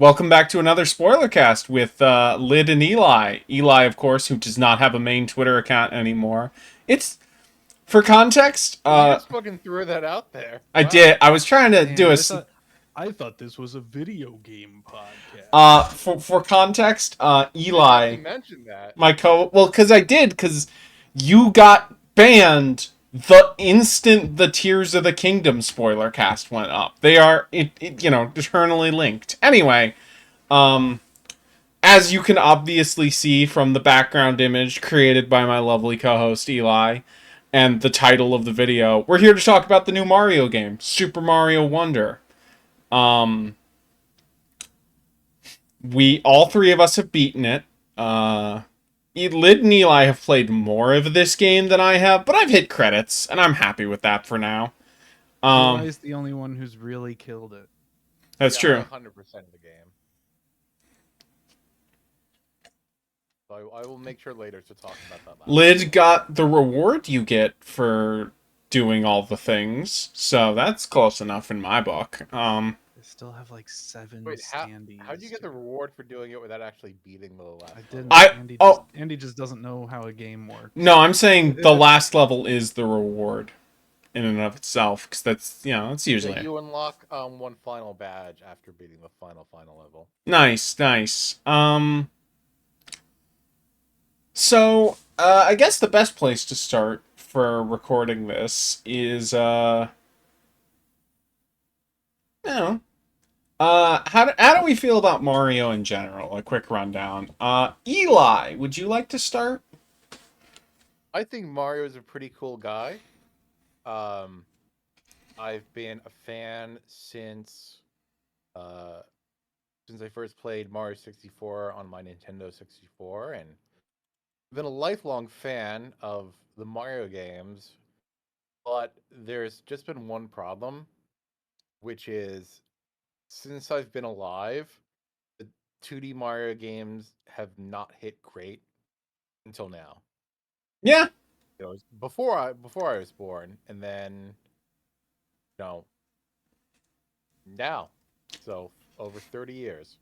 Welcome back to another Spoilercast with Lid and Eli. Eli, of course, who does not have a main Twitter account anymore. It's for context. You just fucking threw that out there. I Wow. did. I was trying to Man, do a. I thought this was a video game podcast. For context. You didn't have to Eli, mention that. because I did, because you got banned the instant the Tears of the Kingdom Spoilercast went up. They are eternally linked. Anyway. As you can obviously see from the background image created by my lovely co-host Eli and the title of the video, we're here to talk about the new Mario game, Super Mario Wonder. We all three of us have beaten it. Lid and Eli have played more of this game than I have, but I've hit credits, and I'm happy with that for now. Eli's the only one who's really killed it. That's true. 100% of the game. So I will make sure later to talk about that. Lid got the reward you get for doing all the things, so that's close enough in my book. They still have like 7 Wait, standees. how'd you get the reward for doing it without actually beating the last? I didn't. level? Andy just doesn't know how a game works. No, I'm saying the last level is the reward in and of itself, because that's, that's usually you unlock one final badge after beating the final level. Nice. So, I guess the best place to start for recording this is, how do we feel about Mario in general? A quick rundown. Eli, would you like to start? I think Mario is a pretty cool guy. I've been a fan since I first played Mario 64 on my Nintendo 64, and I've been a lifelong fan of the Mario games, but there's just been one problem, which is since I've been alive, the 2D Mario games have not hit great until now. Yeah. It was before I was born, and then now. So over 30 years.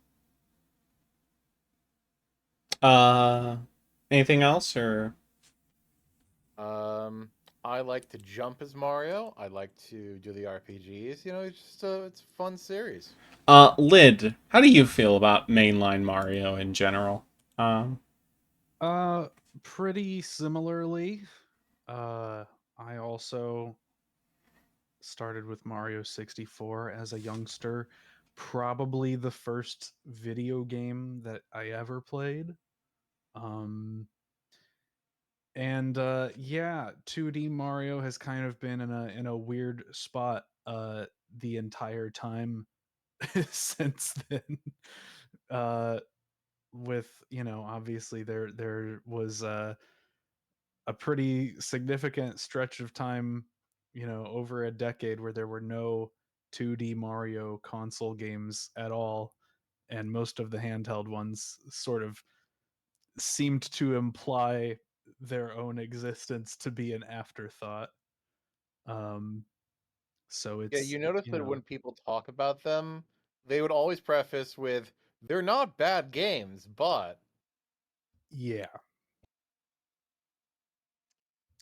Anything else, or? I like to jump as Mario. I like to do the RPGs. It's a fun series. Lid, how do you feel about mainline Mario in general? Pretty similarly. I also started with Mario 64 as a youngster. Probably the first video game that I ever played. Yeah, 2D Mario has kind of been in a weird spot the entire time since then. With obviously there was a pretty significant stretch of time, over a decade where there were no 2D Mario console games at all, and most of the handheld ones sort of seemed to imply their own existence to be an afterthought. So Yeah, it's you notice that when people talk about them, they would always preface with, "They're not bad games, but..." Yeah.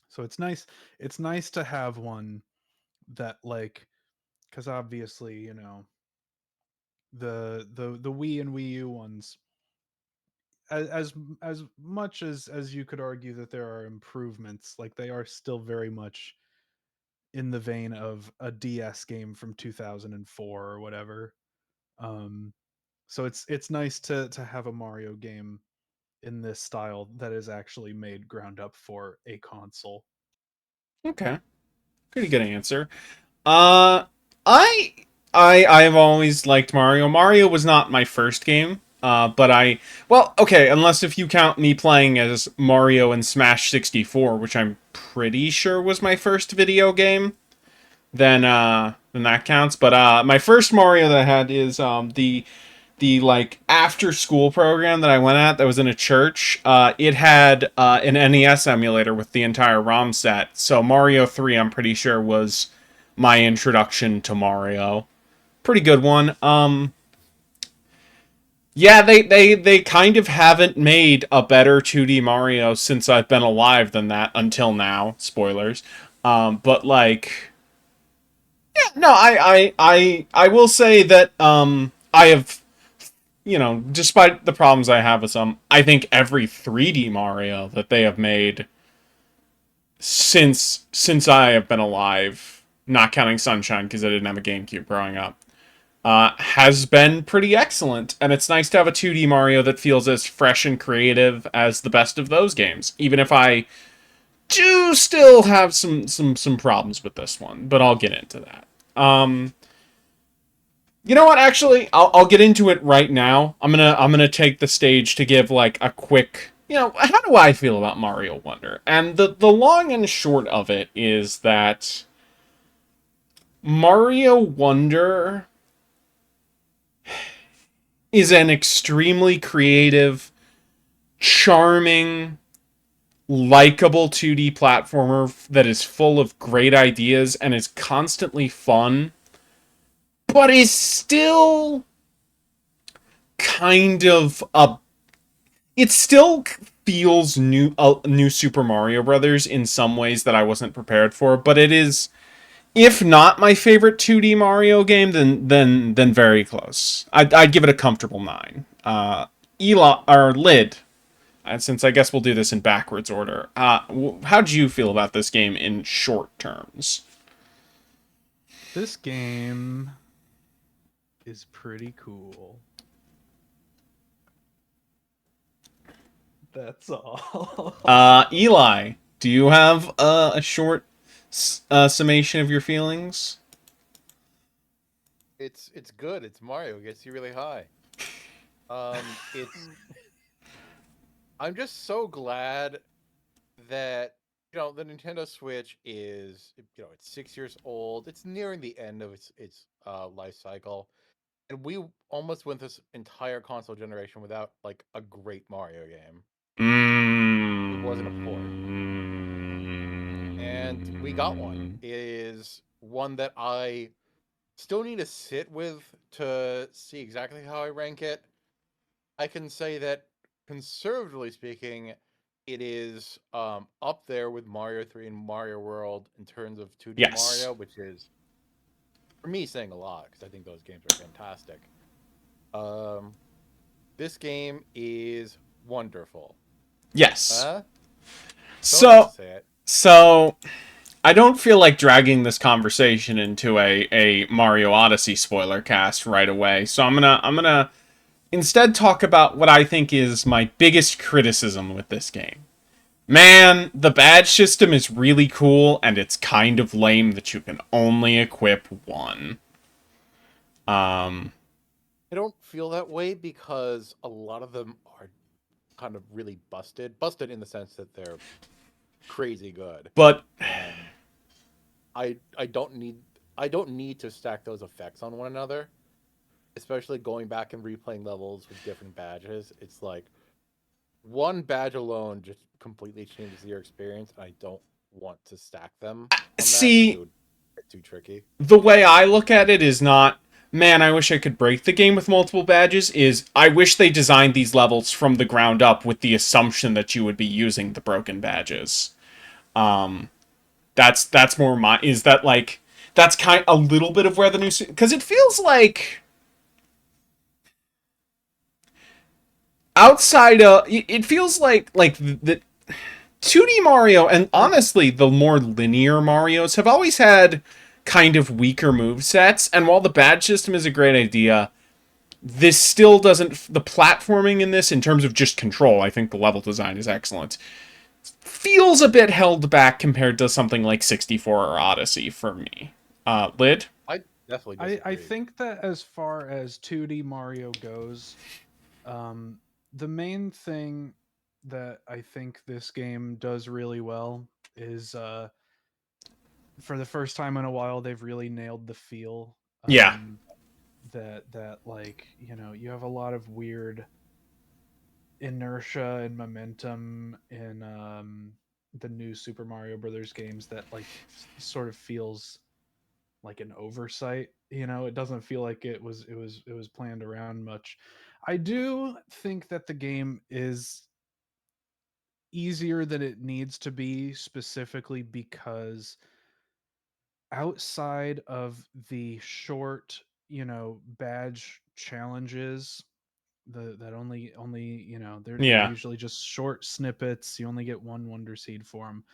So it's nice. It's nice to have one that, like, because obviously, the Wii and Wii U ones, as much as you could argue that there are improvements, like they are still very much in the vein of a DS game from 2004 or whatever. So it's nice to have a Mario game in this style that is actually made ground up for a console. Okay. Pretty good answer. Uh, I I've always liked Mario. Mario was not my first game. But okay, unless if you count me playing as Mario in Smash 64, which I'm pretty sure was my first video game, then that counts. But my first Mario that I had is the like after school program that I went at that was in a church. It had an NES emulator with the entire ROM set. So Mario 3, I'm pretty sure, was my introduction to Mario. Pretty good one. Yeah, they kind of haven't made a better 2D Mario since I've been alive than that until now. Spoilers. But like, yeah, no, I will say that I have, despite the problems I have with some, I think every 3D Mario that they have made since I have been alive, not counting Sunshine because I didn't have a GameCube growing up, has been pretty excellent, and it's nice to have a 2D Mario that feels as fresh and creative as the best of those games. Even if I do still have some problems with this one, but I'll get into that. You know what? Actually, I'll get into it right now. I'm gonna take the stage to give like a quick. How do I feel about Mario Wonder? And the long and short of it is that Mario Wonder is an extremely creative, charming, likable 2D platformer that is full of great ideas and is constantly fun, but is still kind of a. It still feels new Super Mario Brothers in some ways that I wasn't prepared for, but it is, if not my favorite 2D Mario game, then very close. I'd give it a comfortable 9. Eli or Lid, and since I guess we'll do this in backwards order, how do you feel about this game in short terms? This game is pretty cool. That's all. Eli, do you have a short summation of your feelings? It's good. It's Mario. It gets you really high. It's I'm just so glad that the Nintendo Switch is it's 6 years old. It's nearing the end of its life cycle, and we almost went this entire console generation without like a great Mario game. It wasn't a port, and we got one. It is one that I still need to sit with to see exactly how I rank it. I can say that conservatively speaking, it is up there with Mario 3 and Mario World in terms of 2D Yes. Mario, which is for me saying a lot because I think those games are fantastic. Um, this game is wonderful. Yes. Don't have to So say it. so I don't feel like dragging this conversation into a Mario Odyssey spoiler cast right away. So I'm gonna instead talk about what I think is my biggest criticism with this game. Man, the badge system is really cool, and it's kind of lame that you can only equip one. Um, I don't feel that way because a lot of them are kind of really busted. Busted in the sense that they're crazy good. but And I don't need to stack those effects on one another, especially going back and replaying levels with different badges. It's like one badge alone just completely changes your experience, and I don't want to stack them on that because it see, would get too tricky. the way I look at it is not, man, I wish I could break the game with multiple badges, is I wish they designed these levels from the ground up with the assumption that you would be using the broken badges. Um, that's more my, is that like, that's kind a little bit of where the new, because it feels like outside of, it feels like the 2D Mario, and honestly the more linear Marios, have always had kind of weaker move sets, and while the badge system is a great idea, this still doesn't, the platforming in this in terms of just control, I think the level design is excellent, feels a bit held back compared to something like 64 or Odyssey for me. Lid? I definitely I disagree. think that as far as 2D Mario goes, um, the main thing that I think this game does really well is for the first time in a while they've really nailed the feel. Yeah. That like you have a lot of weird inertia and momentum in the new Super Mario Brothers games that like sort of feels like an oversight. It doesn't feel like it was planned around much. I do think that the game is easier than it needs to be, specifically because outside of the short, badge challenges, that only, they're Yeah. usually just short snippets. You only get one wonder seed for them.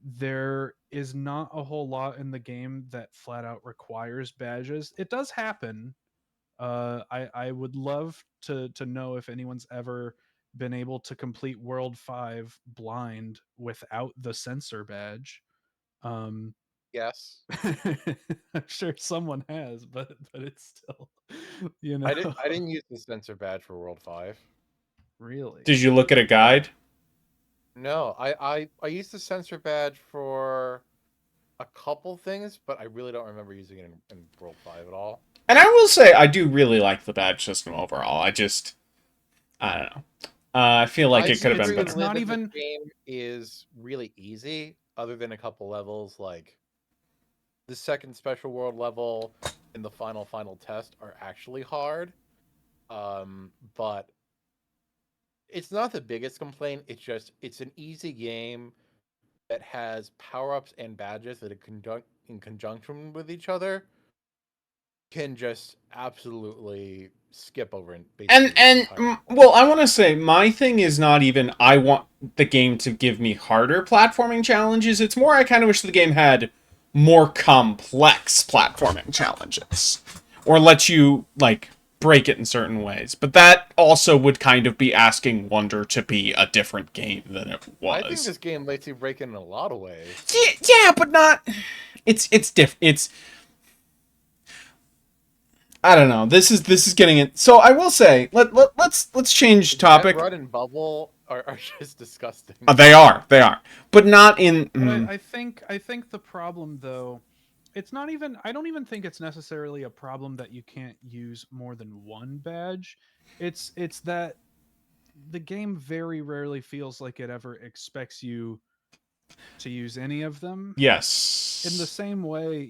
There is not a whole lot in the game that flat out requires badges. It does happen. I would love to know if anyone's ever been able to complete World 5 blind without the sensor badge. Um, Yes. I'm sure someone has, but it's still, you I know, didn't I didn't use the sensor badge for World 5. really. Did you look at a guide? No, I used the sensor badge for a couple things, but I really don't remember using it in World 5 at all. And I will say, I do really like the badge system overall. I don't know. I feel like I it could have see been where you It's better. not live in this even game is really easy, other than a couple levels like the second special world level and the final test are actually hard. But it's not the biggest complaint. It's an easy game that has power-ups and badges that are in conjunction with each other can just absolutely skip over And basically the entire well, I want to say my thing is not even I want the game to give me harder platforming challenges. It's more I kind of wish the game had more complex platforming challenges, or let you like break it in certain ways. But that also would kind of be asking Wonder to be a different game than it I think was. this game lets you break it in a lot of ways. Yeah, yeah, but not. It's different. It's I don't know. This is getting it. So I will say, let's change The jet topic. run and bubble are just disgusting. They are, but not in. But I think the problem though, it's not even I don't even think it's necessarily a problem that you can't use more than one badge. It's that the game very rarely feels like it ever expects you to use any of them. In the Yes. same way,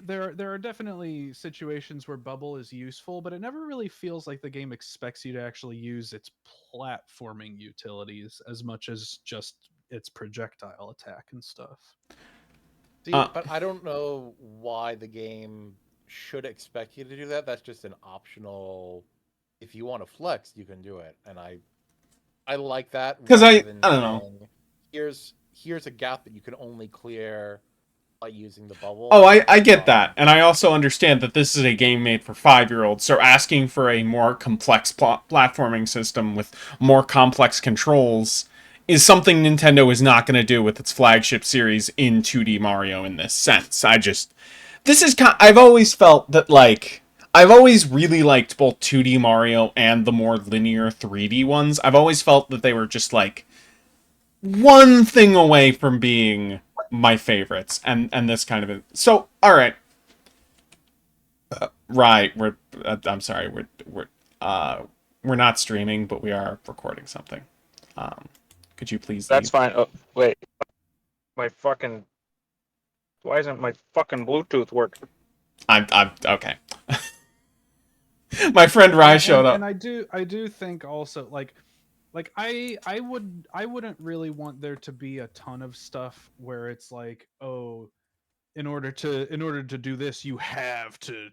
there are definitely situations where bubble is useful, but it never really feels like the game expects you to actually use its platforming utilities as much as just its projectile attack and stuff. See, Uh, but I don't know why the game should expect you to do that. That's just an optional. If you want to flex, you can do it, and I like that because rather than I don't know. saying here's a gap that you can only clear by using the bubble. Oh, I get Um, that, and I also understand that this is a game made for 5-year-olds. So asking for a more complex platforming system with more complex controls is something Nintendo is not going to do with its flagship series in 2D Mario in this sense. This is I've always felt that like I've always really liked both 2D Mario and the more linear 3D ones. I've always felt that they were just like one thing away from being my favorites, and this kind of it. So all right, right. I'm sorry. We're not streaming, but we are recording something. Um, could you please That's leave? fine. Oh, wait. My fucking. Why isn't my fucking Bluetooth working? I'm okay. My friend Rye showed And up. I do think also like I wouldn't really want there to be a ton of stuff where it's like, oh, in order to do this you have to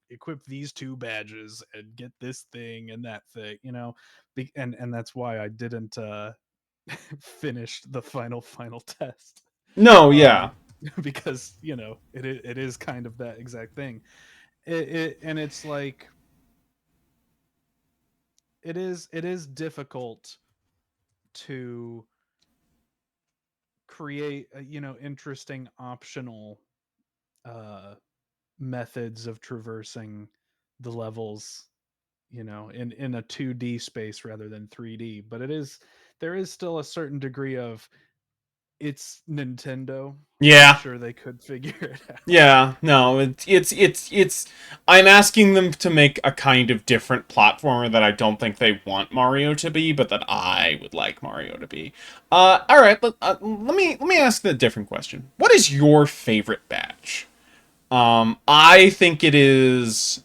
equip these two badges and get this thing and that thing, and that's why I didn't finish the final test. No, um yeah, because it is kind of that exact thing. And it's like it is difficult to create interesting optional uh methods of traversing the levels, in a 2D space rather than 3D. But there is still a certain degree of, it's Nintendo. I'm yeah. sure they could figure it out. Yeah, no, it's. I'm asking them to make a kind of different platformer that I don't think they want Mario to be, but that I would like Mario to be. All right. Let me ask the different question. What is your favorite badge? I think it is.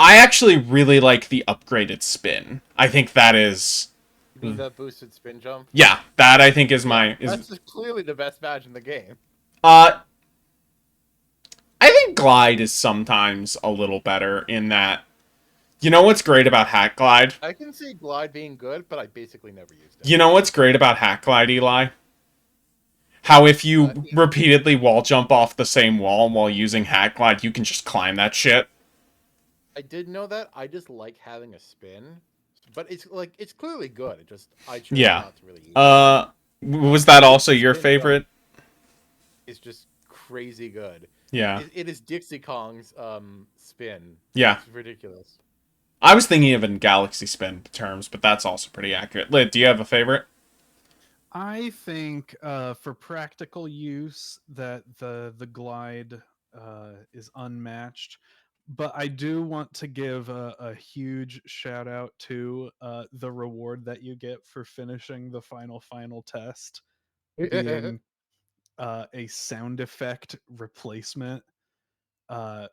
I actually really like the upgraded spin. I think that is... You mean the boosted spin jump? Yeah, that I think is Yeah, my... that's just clearly the best badge in the game. I think Glide is sometimes a little better in that... You know what's great about Hack Glide? I can see Glide being good, but I basically never used it. You know what's great about Hack Glide, Eli? How if you Yeah. repeatedly wall jump off the same wall while using Hack Glide, you can just climb that shit. I did know that. I just like having a spin, but it's clearly good. I chose Yeah. not to really use it. Was that also your Spin jump favorite? It's just crazy good. Yeah. It is Dixie Kong's spin. Yeah. It's ridiculous. I was thinking of in Galaxy Spin terms, but that's also pretty accurate. Lit, do you have a favorite? I think for practical use that the glide is unmatched, but I do want to give a huge shout out to the reward that you get for finishing the final test being a sound effect replacement. Uh,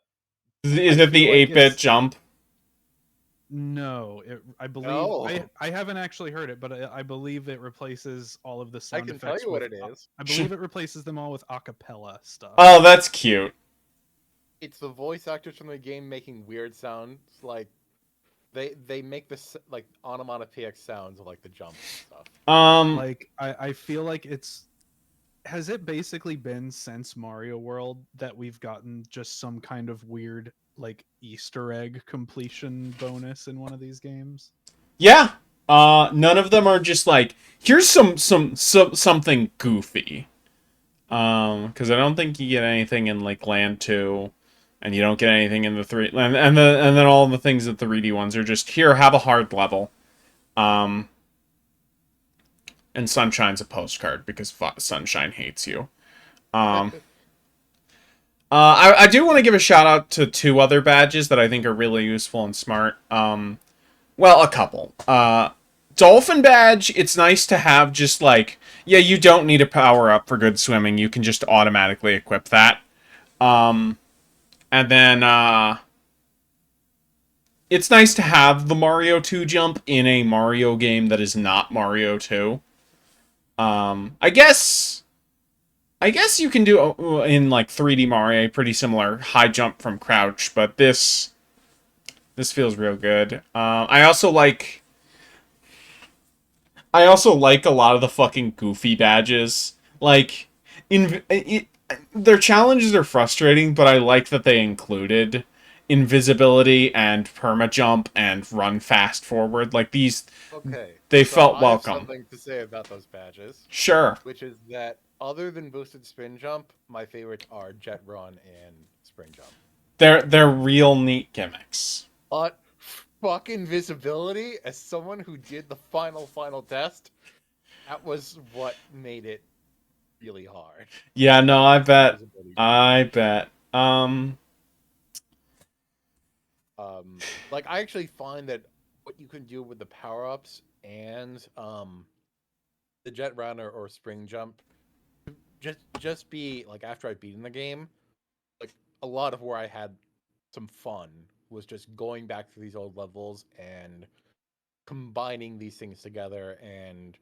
Is I it feel the like 8-bit it's jump? no, I believe No. I haven't actually heard it, but I believe it replaces all of the I sound can effects tell you what with it is. I believe it replaces them all with a cappella stuff. Oh, that's cute. It's the voice actors from the game making weird sounds. Like they make this like onomatopoeic sounds of like the jumps and stuff. Like I feel like has it basically been since Mario World that we've gotten just some kind of weird like Easter egg completion bonus in one of these games? Yeah. None of them are just like, here's something goofy. Because I don't think you get anything in like Land 2, and you don't get anything in the 3, and then all the things that the 3D ones are just, here, have a hard level. And Sunshine's a postcard because Sunshine hates you. I do want to give a shout out to 2 other badges that I think are really useful and smart. Well, a couple. Dolphin badge, it's nice to have just like, yeah, you don't need a power up for good swimming. You can just automatically equip that. And then, it's nice to have the Mario 2 jump in a Mario game that is not Mario 2. I guess you can do in like 3D Mario a pretty similar high jump from crouch, but this feels real good. I also like a lot of the fucking goofy badges. Like, their challenges are frustrating, but I like that they included invisibility and permajump and run fast forward. Like, Okay. they So felt I have welcome. something to say about those badges, Sure. which is that other than boosted spin jump, my favorites are jet run and spring jump. They're real neat gimmicks. But fuck invisibility, as someone who did the final test, that was what made it really hard. Yeah, no, I bet. Invisibility. I bet. Like I actually find that what you can do with the power ups and the jet run or spring jump, just be like after I've beaten the game, like a lot of where I had some fun was just going back to these old levels and combining these things together and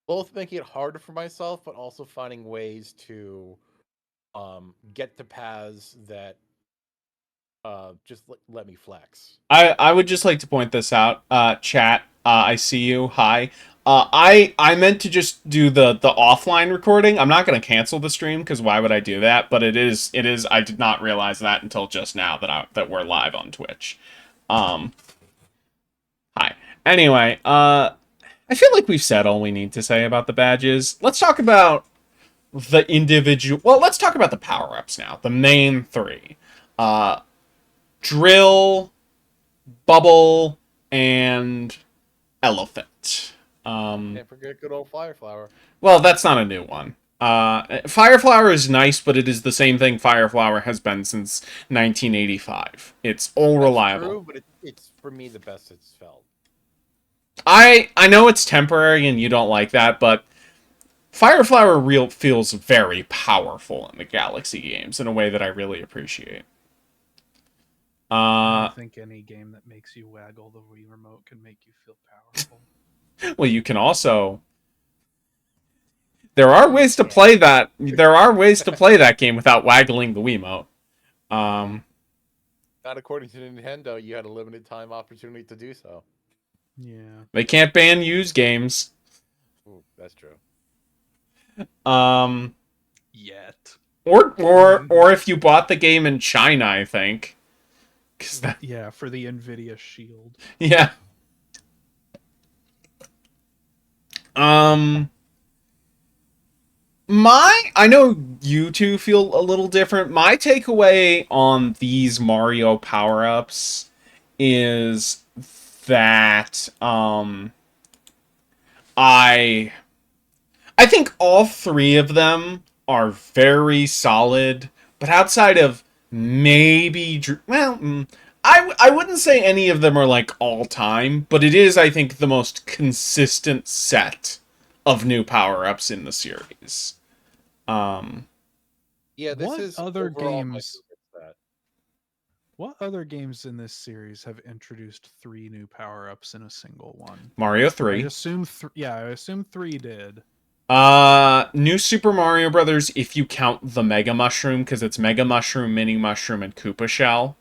both making it harder for myself, but also finding ways to get to paths that just let me flex. I would just like to point this out. Chat, I see you. Hi. I meant to just do the offline recording. I'm not going to cancel the stream because why would I do that? But it is I did not realize that until just now that we're live on Twitch. Hi. Anyway, I feel like we've said all we need to say about the badges. Let's talk about the individual. Well, let's talk about the power-ups now. The main 3. Drill, Bubble, and Elephant. Can't forget good old Fire Flower. Well, that's not a new one. Fire Flower is nice, but it is the same thing Fire Flower has been since 1985. It's all That's reliable. true, but it's for me the best it's felt. I know it's temporary and you don't like that, but Fire Flower feels very powerful in the Galaxy games in a way that I really appreciate. I Uh, don't think any game that makes you waggle the Wii remote can make you feel powerful. well, you can also. There are ways to Yeah. play that. There are ways to play that game without waggling the Wiimote. Not according to Nintendo, you had a limited time opportunity to do so. Yeah. They can't ban used games. Ooh, that's true. Yet. Or if you bought the game in China, I think. 'Cause that, Yeah, for the Nvidia Shield. yeah. I know you two feel a little different. My takeaway on these Mario power-ups is that I think all three of them are very solid, but outside of maybe I wouldn't say any of them are like all time, but it is, I think, the most consistent set of new power-ups in the series. Yeah, this What is other overall my games? favorite set. What other games in this series have introduced 3 new power-ups in a single one? Mario I 3. assume I assume 3 did. New Super Mario Brothers, if you count the Mega Mushroom, because it's Mega Mushroom, Mini Mushroom, and Koopa Shell.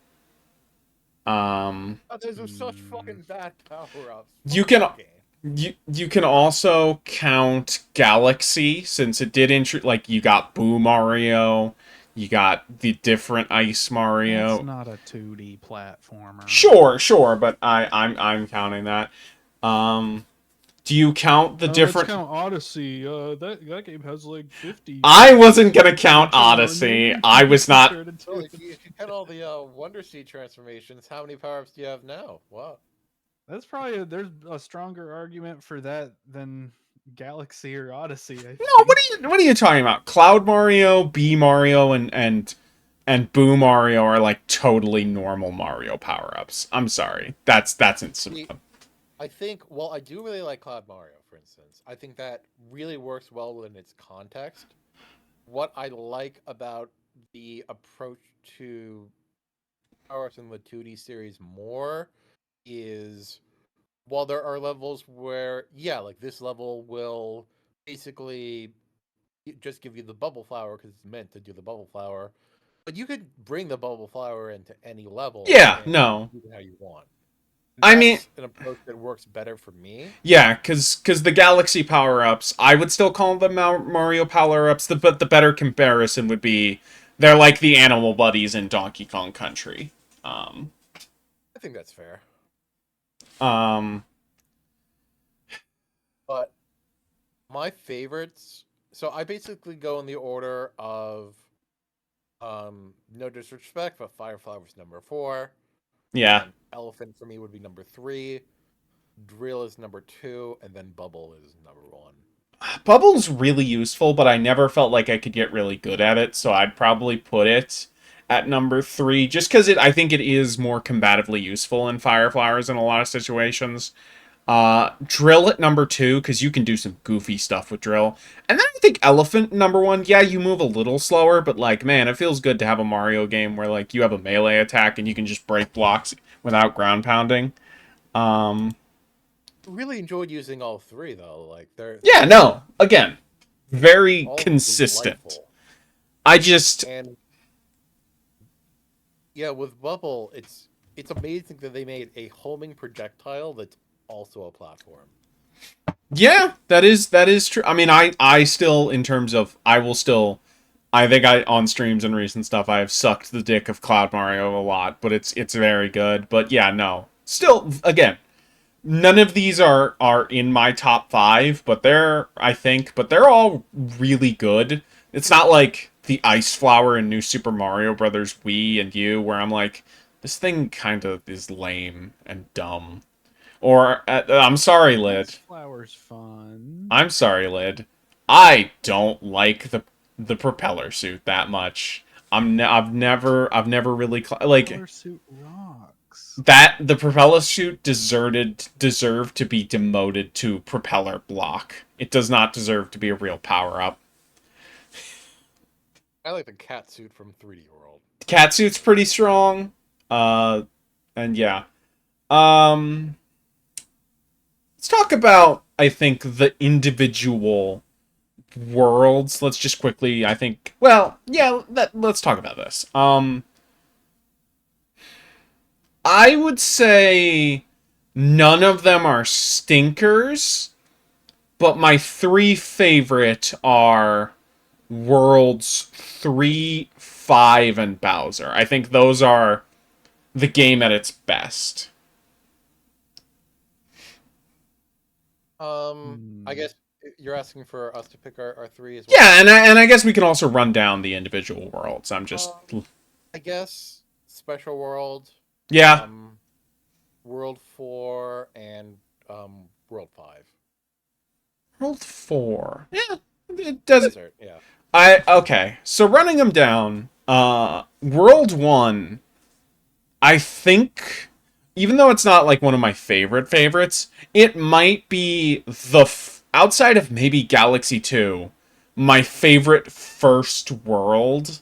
Oh, those are such Mm. fucking bad power-ups. You Fuck can that game. you can also count Galaxy, since it did like you got Boo Mario, you got the different Ice That's Mario. not a 2D platformer. Sure, but I'm counting that. Do you count the Let's different? count Odyssey. That game has like 50. I wasn't gonna count Come on, Odyssey. you I was not. compared it to Well, it. if you count all the Wonder Seed transformations, how many power-ups do you have now? Wow. That's probably there's a stronger argument for that than Galaxy or Odyssey. I No, think. what are you talking about? Cloud Mario, B Mario, and Boo Mario are like totally normal Mario power ups. I'm sorry, that's insane. See, I think, well, I do really like Cloud Mario, for instance. I think that really works well within its context. What I like about the approach to power-ups in the 2D series more is, while there are levels where, yeah, like this level will basically just give you the bubble flower because it's meant to do the bubble flower, but you could bring the bubble flower into any level Yeah, and no, do it how you want. I mean, That's an approach that works better for me. yeah, because the Galaxy power ups, I would still call them Mario power ups. But the better comparison would be they're like the animal buddies in Donkey Kong Country. Um, I think that's fair. um, But my favorites, so I basically go in the order of no disrespect, but Firefly was number 4. yeah. And Elephant for me would be number 3. Drill is number 2, and then Bubble is number 1. Bubble's really useful, but I never felt like I could get really good at it, so I'd probably put it at number 3, just because I think it is more combatively useful in Fire Flowers in a lot of situations. Drill at number 2, because you can do some goofy stuff with Drill. And then I think Elephant number 1, yeah, you move a little slower, but like, man, it feels good to have a Mario game where like you have a melee attack and you can just break blocks without ground pounding. Um, Really enjoyed using all 3 though. Like yeah, no, again, very all consistent. delightful. I just And yeah, with Bubble, it's amazing that they made a homing projectile that's also a platform. yeah, that is true. I mean, I still, in terms of, I think I on streams and recent stuff I have sucked the dick of Cloud Mario a lot, but it's very good. But yeah, no, still, again, none of these are in my top 5, but they're all really good. It's not like the Ice Flower in New Super Mario Brothers Wii and U, where I'm like, this thing kind of is lame and dumb. Or I'm sorry, Lid. Ice Flower's fun. I'm sorry, Lid. I don't like the propeller suit that much. I've never really like Propeller suit rocks. that. The propeller suit deserved to be demoted to propeller block. It does not deserve to be a real power up. I like the cat suit from 3D World. Catsuit's pretty strong. And yeah. Um, let's talk about, I think, the individual worlds. Let's just quickly, I think, well, yeah, let's talk about this. I would say none of them are stinkers, but my three favorite are Worlds 3, 5, and Bowser. I think those are the game at its best. I guess you're asking for us to pick our three as well. Yeah, and I guess we can also run down the individual worlds. I'm just I guess Special World, yeah. World 4, and World 5. World 4. Yeah, it does. Desert, yeah. Okay. So running them down, World 1, I think, even though it's not like one of my favorites, it might be outside of maybe Galaxy 2, my favorite first world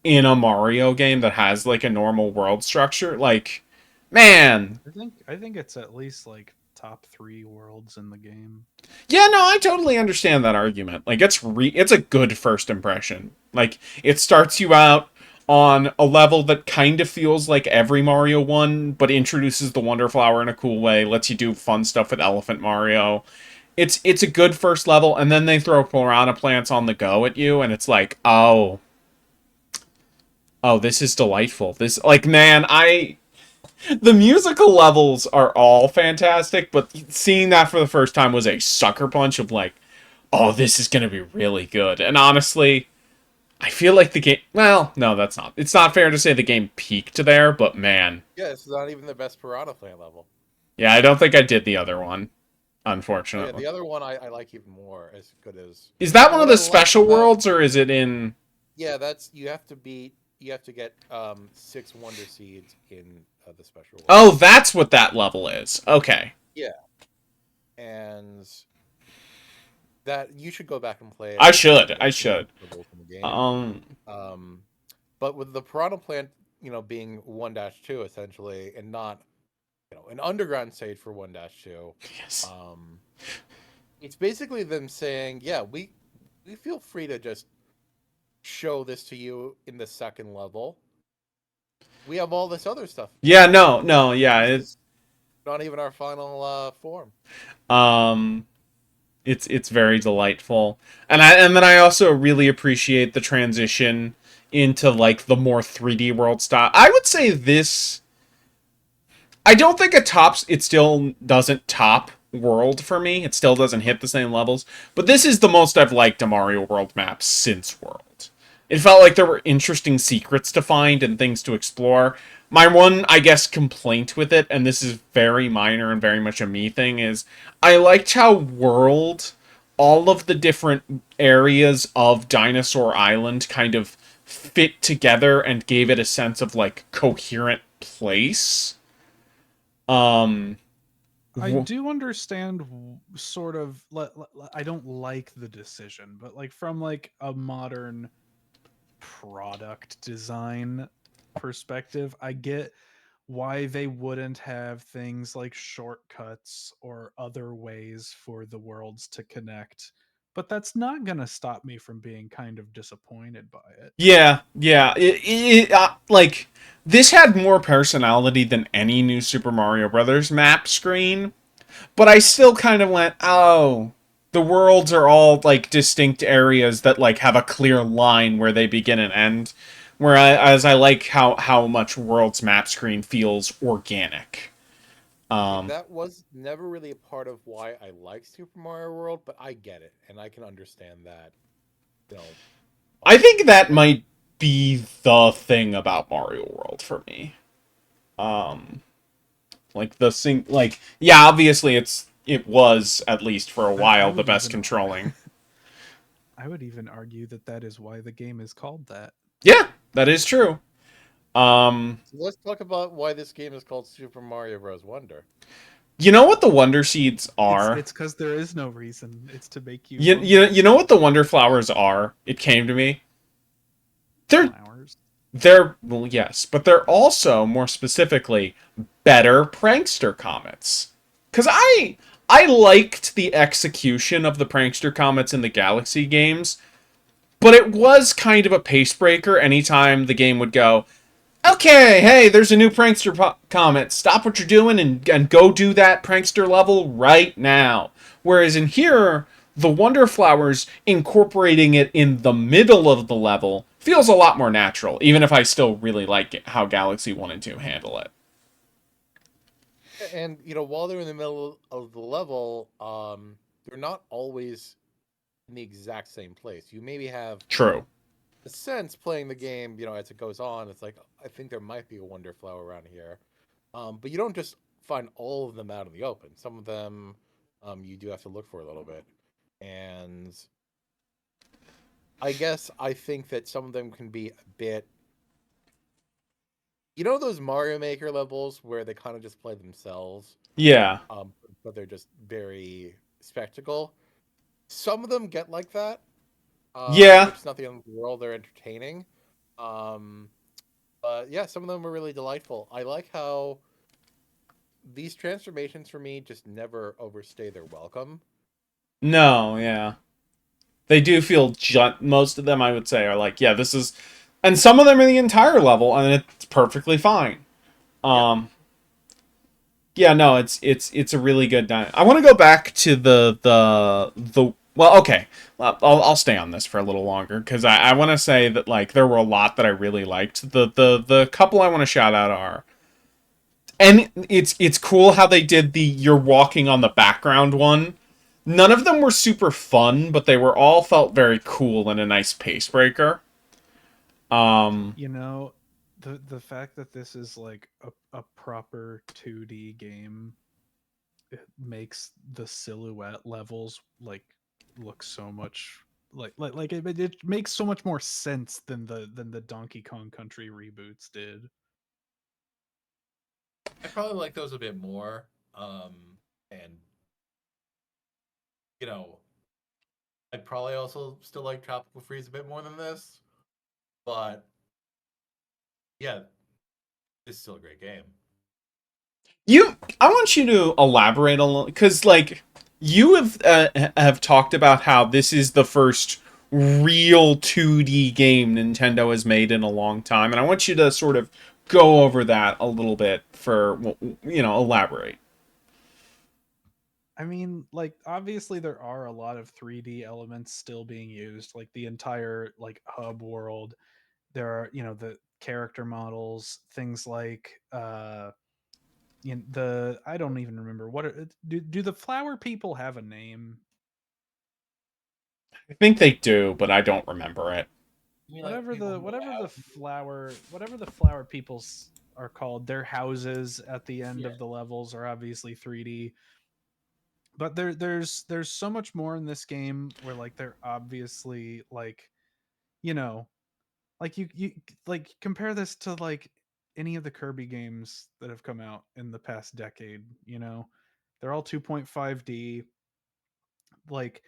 in a Mario game that has like a normal world structure. Like, man. I think it's at least like top 3 worlds in the game. Yeah, no, I totally understand that argument. Like, it's a good first impression. Like, it starts you out on a level that kind of feels like every Mario one, but introduces the Wonder Flower in a cool way, lets you do fun stuff with Elephant Mario. It's a good first level, and then they throw Piranha Plants on the go at you, and it's like, oh, this is delightful. This, like, man, the musical levels are all fantastic, but seeing that for the first time was a sucker punch of like, oh, this is going to be really good. And honestly, I feel like the game, well, no, that's not. It's not fair to say the game peaked there, but man. Yeah, it's not even the best Piranha Plant level. Yeah, I don't think I did the other one, Oh, yeah, unfortunately. the other one I like even more, as good as. Is that one of the What I like special about- worlds, or is it in... Yeah, you have to get 6 Wonder Seeds in the special world. Oh, that's what that level is. Okay. And that you should go back and play it. I should. But with the Piranha Plant, being 1-2 essentially, and not, an underground stage for 1-2. Yes. It's basically them saying, yeah, we feel free to just show this to you in the second level. We have all this other stuff. Yeah, no, yeah, It's not even our final form. It's very delightful. And then I also really appreciate the transition into like the more 3D world style. I would say this, I don't think it still doesn't top World for me. It still doesn't hit the same levels, but this is the most I've liked a Mario World map since World. It felt like there were interesting secrets to find and things to explore. My one, I guess, complaint with it, and this is very minor and very much a me thing, is I liked how World, all of the different areas of Dinosaur Island kind of fit together and gave it a sense of, like, coherent place. I do understand sort of, I don't like the decision, but like from like a modern product design perspective, I get why they wouldn't have things like shortcuts or other ways for the worlds to connect. But that's not going to stop me from being kind of disappointed by it. Yeah. Like, this had more personality than any new Super Mario Brothers map screen, but I still kind of went, oh, the worlds are all, like, distinct areas that, like, have a clear line where they begin and end, whereas I like how much World's map screen feels organic. That was never really a part of why I like Super Mario World, but I get it, and I can understand that. I think that might be the thing about Mario World for me. Like yeah, obviously it was, at least for a while, the best controlling. I would even argue that is why the game is called that. Yeah, that is true. So let's talk about why this game is called Super Mario Bros. Wonder. You know what the Wonder Seeds are? It's because there is no reason. It's to make you. You know what the Wonder Flowers are? It came to me. They're flowers. they're, well, yes, but they're also more specifically better prankster comets. Because I liked the execution of the prankster comets in the Galaxy games, but it was kind of a pace breaker anytime the game would go, okay, hey, there's a new prankster comet. Stop what you're doing and go do that prankster level right now. Whereas in here, the Wonder Flowers incorporating it in the middle of the level feels a lot more natural, even if I still really like it, how Galaxy wanted to handle it. And while they're in the middle of the level, they're not always in the exact same place. You maybe have True. a sense playing the game, as it goes on. It's like, I think there might be a wonder flower around here, but you don't just find all of them out in the open. Some of them, you do have to look for a little bit, and I guess I think that some of them can be a bit. Those Mario Maker levels where they kind of just play themselves, Yeah. but they're just very spectacle. Some of them get like that, Yeah. which is not the end of the world. They're entertaining. Um, but yeah, some of them were really delightful. I like how these transformations for me just never overstay their welcome. No, yeah. They do feel most of them I would say are like, yeah, this is, and some of them are the entire level and it's perfectly fine. Yeah. Um yeah, no, it's a really good night. I want to go back to the well, okay. I'll stay on this for a little longer because I want to say that like there were a lot that I really liked. The couple I want to shout out are, and it's cool how they did the you're walking on the background one. None of them were super fun, but they were all felt very cool and a nice pace breaker. Um, You know, the fact that this is like a proper 2D game, it makes the silhouette levels like look so much like it makes so much more sense than the Donkey Kong Country reboots did. I probably like those a bit more. And you know, I'd probably also still like Tropical Freeze a bit more than this. But yeah, it's still a great game. I want you to elaborate a little because like you have talked about how this is the first real 2D game Nintendo has made in a long time, and I want you to sort of go over that a little bit for elaborate. I mean, like obviously there are a lot of 3D elements still being used, like the entire like hub world. There are, the character models, things like the I don't even remember do the flower people have a name? I think they do, but I don't remember it. You mean like people who Whatever the flower peoples are called, their houses at the end yeah. of the levels are obviously 3D. But there's so much more in this game where like they're obviously like, you know, like you like compare this to like any of the Kirby games that have come out in the past decade, They're all 2.5D. Like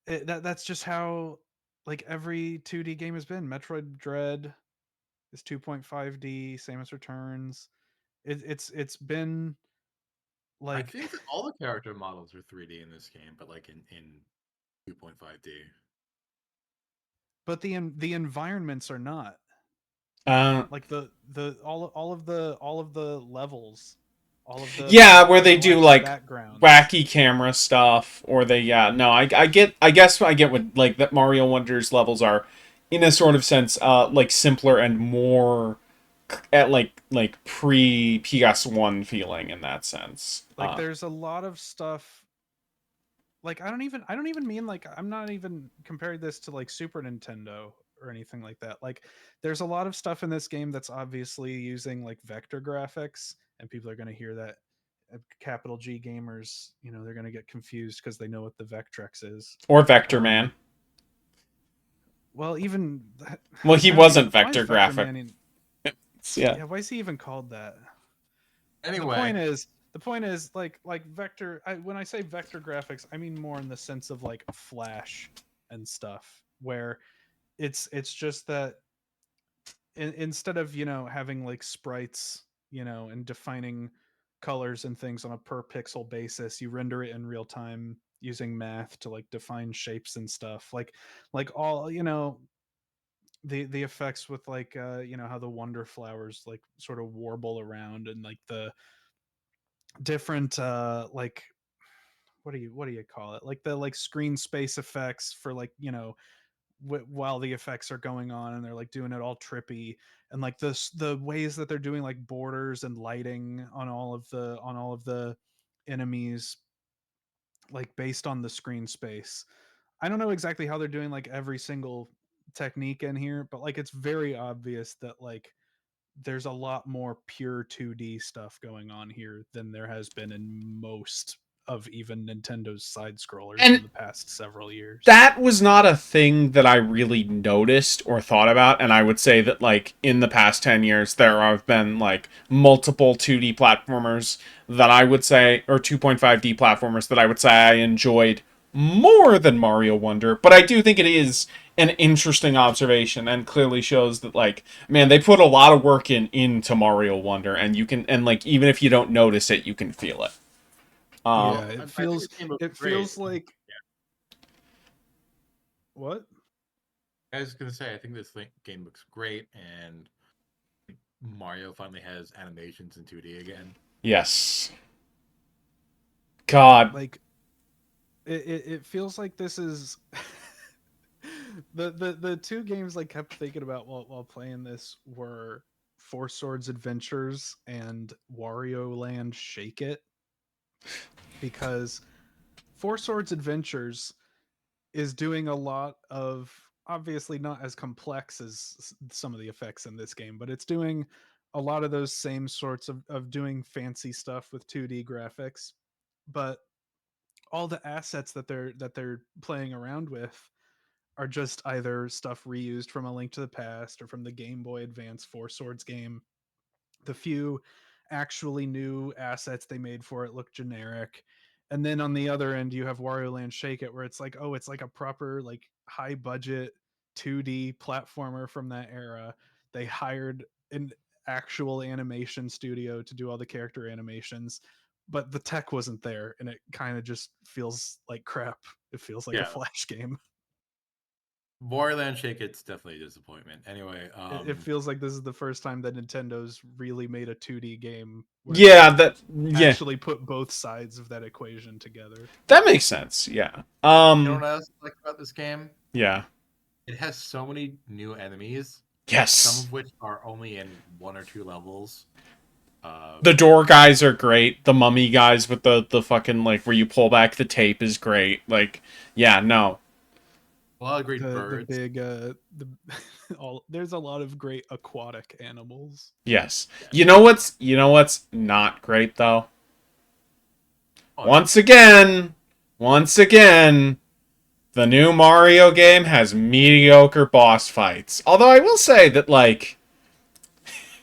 that's just how like every 2D game has been. Metroid Dread is 2.5D, Samus Returns. It's been I like, think that all the character models are 3D in this game, but like in 2.5D. but the environments are not. Uh, Like the all of the levels, all of the yeah, where they do parallax like backgrounds. wacky camera stuff, or they yeah, no, I guess I get what like that Mario Wonders levels are, in a sort of sense, like simpler and more at like pre PS1 feeling in that sense. Like there's a lot of stuff, like I don't even mean like, I'm not even comparing this to like Super Nintendo or anything like that. Like there's a lot of stuff in this game that's obviously using like vector graphics, and people are going to hear that, capital G gamers, they're going to get confused because they know what the Vectrex is. Or Vector um Man. well, even Well, he I don't even, wasn't why is vector Vector graphic. Man in, Yeah. yeah, why is he even called that? the Anyway, point is the point is like vector, when I say vector graphics, I mean more in the sense of like flash and stuff, where it's just that instead of, you know, having like sprites, you know, and defining colors and things on a per pixel basis, you render it in real time using math to like define shapes and stuff. Like all, you know, the effects with like you know, how the wonder flowers like sort of warble around, and like the different like what do you call it, like the like screen space effects for like, you know, while the effects are going on, and they're like doing it all trippy, and like the ways that they're doing like borders and lighting on all of the enemies, like based on the screen space. I don't know exactly how they're doing like every single technique in here, but like it's very obvious that like there's a lot more pure 2D stuff going on here than there has been in most of even Nintendo's side scrollers And in the past several years. that was not a thing that I really noticed or thought about, and I would say that like in the past 10 years there have been like multiple 2D platformers that I would say, or 2.5D platformers that I would say I enjoyed more than Mario Wonder, but I do think it is an interesting observation and clearly shows that like, man, they put a lot of work into Mario Wonder, and you can, and like even if you don't notice it, you can feel it. Yeah, Well, it I think feels this game looks it great. feels like what? I was gonna say, I think this game looks great, and Mario finally has animations in 2D again. Yes. God. Like it feels like this is the two games I kept thinking about while playing this were Four Swords Adventures and Wario Land Shake It, because Four Swords Adventures is doing a lot of, obviously not as complex as some of the effects in this game, but it's doing a lot of those same sorts of doing fancy stuff with 2D graphics, but all the assets that they're playing around with are just either stuff reused from A Link to the Past or from the Game Boy Advance Four Swords game. The few actually new assets they made for it look generic. And then on the other end, you have Wario Land Shake It, where it's like, oh, it's like a proper, like high budget 2D platformer from that era. They hired an actual animation studio to do all the character animations, but the tech wasn't there, and it kind of just feels like crap. It feels like a Yeah, Flash game. Borderland Shake It's definitely a disappointment. Anyway, It feels like this is the first time that Nintendo's really made a 2D game where Yeah, they that yeah, actually put both sides of that equation together. that makes sense. Yeah. you know what else I like about this game? Yeah. It has so many new enemies, some Yes. of which are only in 1 or 2 levels. The door guys are great. The mummy guys with the fucking like where you pull back the tape is great. Like, yeah, no. A lot of great The birds. big the all there's a lot of great aquatic animals. Yes. Yeah. You know what's not great though? Oh, Once again, the new Mario game has mediocre boss fights. Although I will say that like,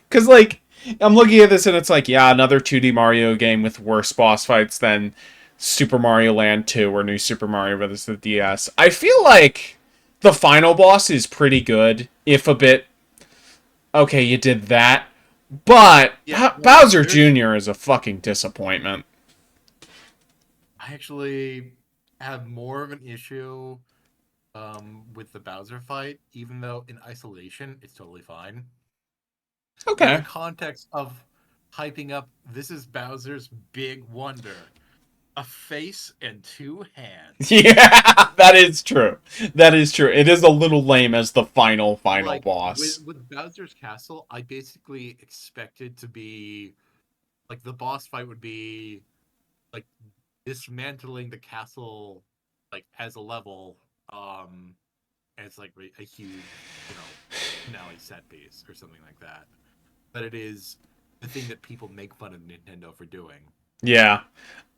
cuz like I'm looking at this and it's like, yeah, another 2D Mario game with worse boss fights than Super Mario Land 2 or New Super Mario Bros. The DS. I feel like the final boss is pretty good, if a bit okay, you did that. But yeah, Bowser Jr. is a fucking disappointment. I actually have more of an issue with the Bowser fight, even though in isolation it's totally fine. In Okay. the context of hyping up, this is Bowser's big wonder. A face and 2 hands. Yeah, that is true. That is true. It is a little lame as the final Like boss. with Bowser's Castle, I basically expected to be like the boss fight would be like dismantling the castle like as a level, as like a huge, finale set piece or something like that. But it is the thing that people make fun of Nintendo for doing. Yeah.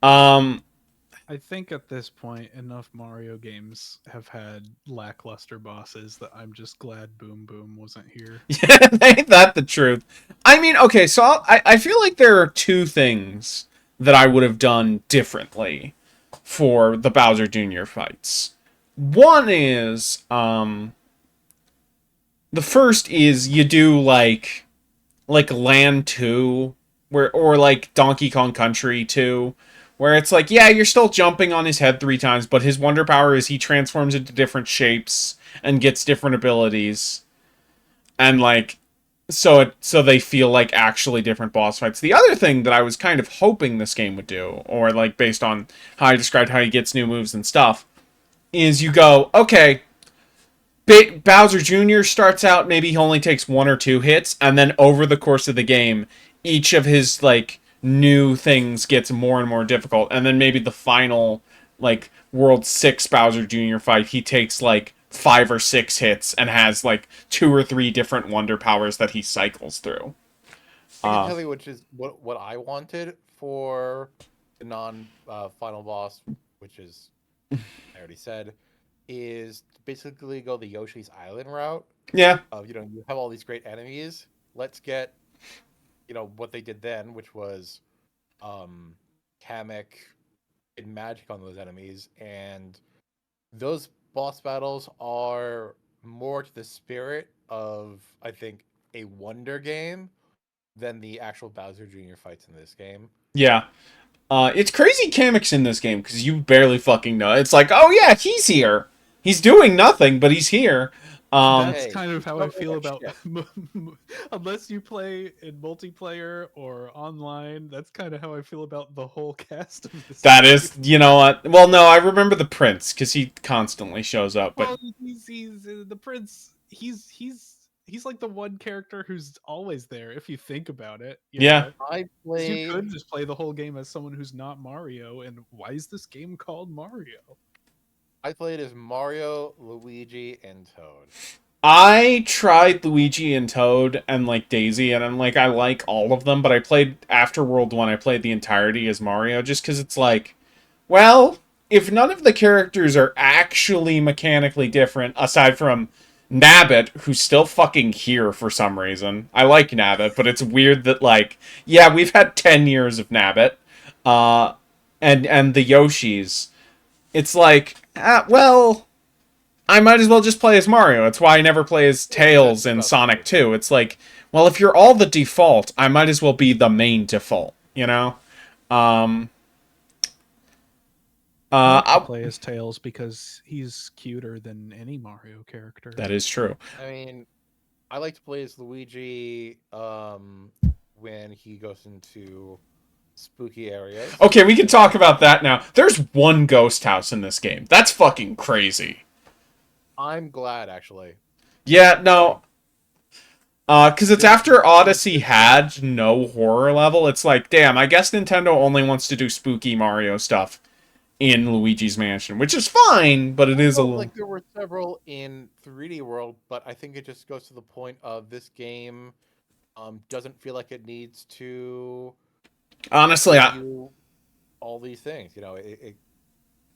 Um I think at this point enough Mario games have had lackluster bosses that I'm just glad Boom Boom wasn't here. yeah, ain't that the truth? I mean, okay, so I feel like there are two things that I would have done differently for the Bowser Jr. fights. One is the first is you do like Land 2 or like Donkey Kong Country 2 where it's like yeah, you're still jumping on his head 3 times, but his wonder power is he transforms into different shapes and gets different abilities. And like so they feel like actually different boss fights. The other thing that I was kind of hoping this game would do, or like based on how I described how he gets new moves and stuff, is you go, okay, Bowser Jr. starts out, maybe he only takes 1 or 2 hits, and then over the course of the game, each of his like new things gets more and more difficult, and then maybe the final like World 6 Bowser Jr. fight, he takes like 5 or 6 hits and has like 2 or 3 different wonder powers that he cycles through. I can tell you which is what I wanted for the non final boss, which is I already said, is to basically go the Yoshi's Island route. Yeah. Of you have all these great enemies. Let's get what they did then, which was Kamek and magic on those enemies, and those boss battles are more to the spirit of I think a Wonder game than the actual Bowser Jr. fights in this game. Yeah. It's crazy Kamek's in this game because you barely fucking know. It's like, oh yeah, he's here. He's doing nothing, but he's here. That's Hey, kind of how I don't feel that about shit. unless you play in multiplayer or online. That's kind of how I feel about the whole cast of this. That game. is, you know what? Well, no, I remember the prince because he constantly shows up. But Well, he's the prince. He's like the one character who's always there. If you think about it, yeah, I 'Cause you played. could just play the whole game as someone who's not Mario. And why is this game called Mario? I played as Mario, Luigi, and Toad. I tried Luigi and Toad and like Daisy, and I'm like, I like all of them. But I played after World 1. I played the entirety as Mario just because it's like, well, if none of the characters are actually mechanically different, aside from Nabbit, who's still fucking here for some reason. I like Nabbit, but it's weird that like, yeah, we've had 10 years of Nabbit, uh, and the Yoshis. It's like, well, I might as well just play as Mario. It's why I never play as Tails in Sonic 2. It's like, well, if you're all the default, I might as well be the main default, you know? Um, I like to uh, play as Tails because he's cuter than any Mario character. that is true. I mean, I like to play as Luigi when he goes into spooky areas. Okay, we can talk about that now. There's one ghost house in this game. That's fucking crazy. I'm glad actually. Yeah, no. Because it's after Odyssey had no horror level. It's like, damn, I guess Nintendo only wants to do spooky Mario stuff in Luigi's Mansion, which is fine, but it is a Well, little... like there were several in 3D World, but I think it just goes to the point of this game doesn't feel like it needs to Honestly, give you all these things.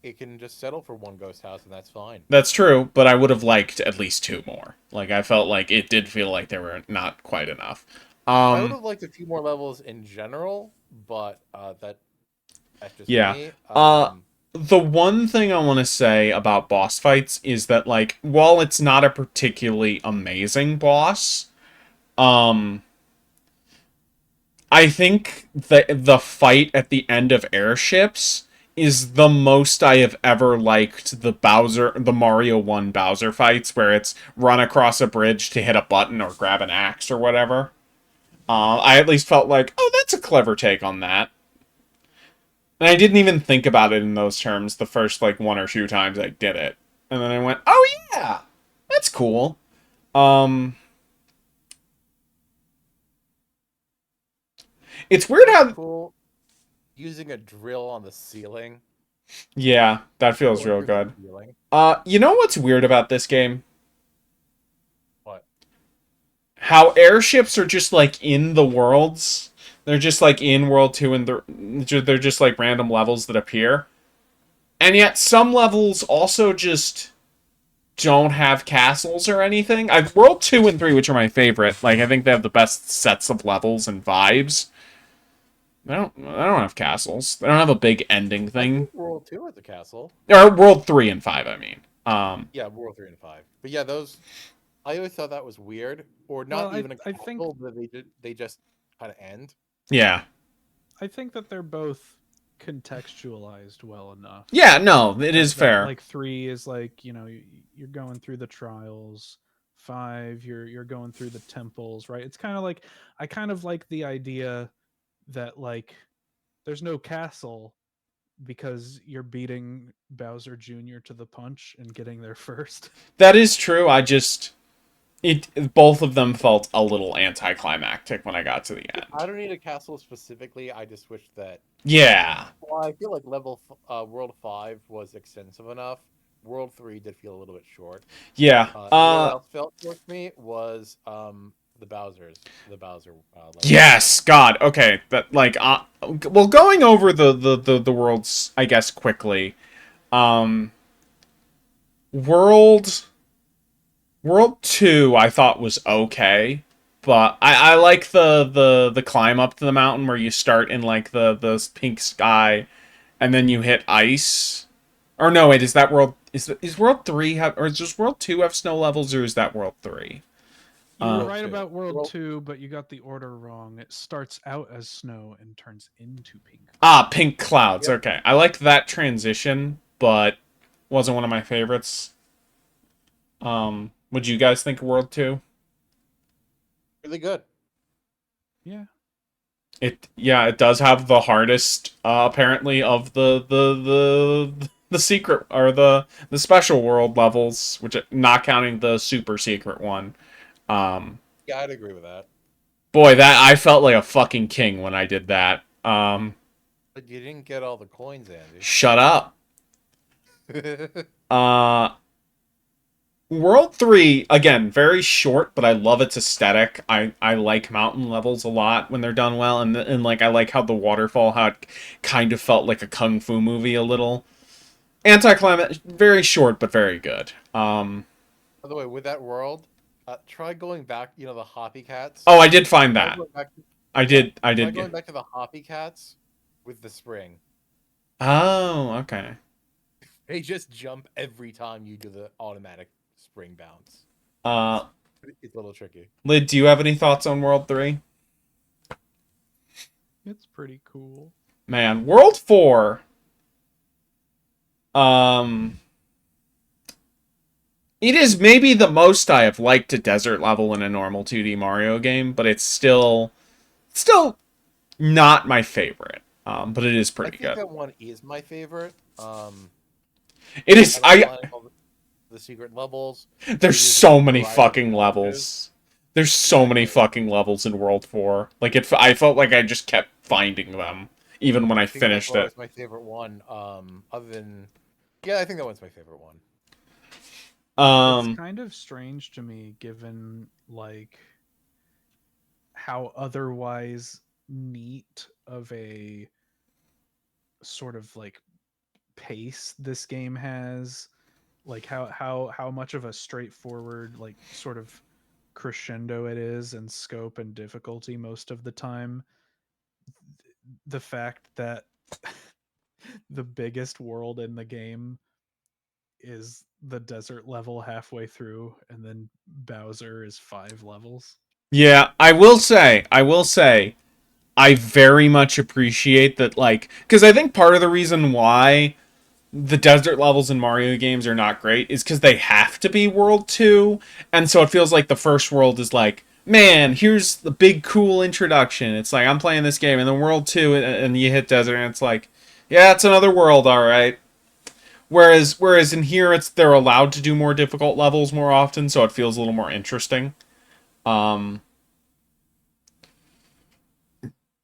It can just settle for one ghost house and that's fine. that's true, but I would have liked at least 2 more. Like, I felt like it did feel like there were not quite enough. I would have liked a few more levels in general, but that's just Yeah. me. The one thing I want to say about boss fights is that, like, while it's not a particularly amazing boss, I think that the fight at the end of Airships is the most I have ever liked the Mario 1 Bowser fights, where it's run across a bridge to hit a button or grab an axe or whatever. I at least felt like, oh, that's a clever take on that. And I didn't even think about it in those terms the first, like, 1 or 2 times I did it. And then I went, oh yeah, that's cool. It's weird how... Cool. Using a drill on the ceiling. Yeah, that feels real good. You know what's weird about this game? What? How airships are just, like, in the worlds. They're just, like, in World 2 and they're just, like, random levels that appear. And yet some levels also just don't have castles or anything. World 2 and 3, which are my favorite, like, I think they have the best sets of levels and vibes. They don't have castles. They don't have a big ending thing. World 2 has a castle. Or World 3 and 5, I mean. Yeah, World 3 and 5. But yeah, those I always thought that was weird, or not Well, even a I think castle, but they just kind of end. Yeah. I think that they're both contextualized well enough. Yeah, no, it is That fair. like 3 is like, you know, you're going through the trials. 5, you're going through the temples, right? It's kind of like, I kind of like the idea that like there's no castle because you're beating Bowser Jr. to the punch and getting there first. That is true. Both of them felt a little anticlimactic when I got to the end. I don't need a castle specifically. I just wish that. Yeah. Well, I feel like World 5 was extensive enough. World 3 did feel a little bit short. Yeah. You know what else felt short to me was the Bowser level. Yes, God. Okay, that like well, going over the worlds, I guess quickly. Um World World 2 I thought was okay, but I like the climb up to the mountain where you start in like the pink sky and then you hit ice. Or no, wait, is that world is World 3 have, or does World 2 have snow levels, or is that World 3? You were World right 2. about World 2, but you got the order wrong. It starts out as snow and turns into pink. Pink clouds. Yep. Okay. I liked that transition, but wasn't one of my favorites. Would you guys think of World 2? Really good. Yeah. It does have the hardest apparently of the secret or the special world levels, which not counting the super secret one. Um Yeah, I'd agree with that. Boy, that I felt like a fucking king when I did that. But you didn't get all the coins, Andy. Shut up. Uh World 3, again, very short, but I love its aesthetic. I like mountain levels a lot when they're done well, and like I like how the waterfall, how it kind of felt like a kung fu movie a little. Anticlimate, very short but very good. By the way, with that world, try going back. You know the Hoppy Cats. Oh, I did find Try that. going back to, I yeah, did. I try did going get. back to the Hoppy Cats with the spring. Oh, okay. They just jump every time you do the automatic spring bounce. Uh, It's a little tricky. Lid, do you have any thoughts on World 3? It's pretty cool. Man, World 4. Um, It is maybe the most I have liked a desert level in a normal 2D Mario game, but it's still not my favorite. But it is I pretty think good. that one is my favorite. It is. I like finding all the secret levels. There's using so a many variety of fucking approaches. levels. There's so many Exactly. fucking levels in World 4. Like I felt like I just kept finding them even when I Secret finished Explorer it. is my favorite one. Other than, yeah, I think that one's my favorite one. It's Um, kind of strange to me given like how otherwise neat of a sort of like pace this game has, like how much of a straightforward like sort of crescendo it is in scope and difficulty most of the time. The fact that the biggest world in the game is the desert level halfway through, and then Bowser is 5 levels. yeah, I will say, I very much appreciate that, like, because I think part of the reason why the desert levels in Mario games are not great is because they have to be World 2, and so it feels like the first world is like, man, here's the big cool introduction. It's like, I'm playing this game, and then World 2, and you hit desert, and it's like, yeah, it's another world, alright. Whereas in here, they're allowed to do more difficult levels more often, so it feels a little more interesting. Um,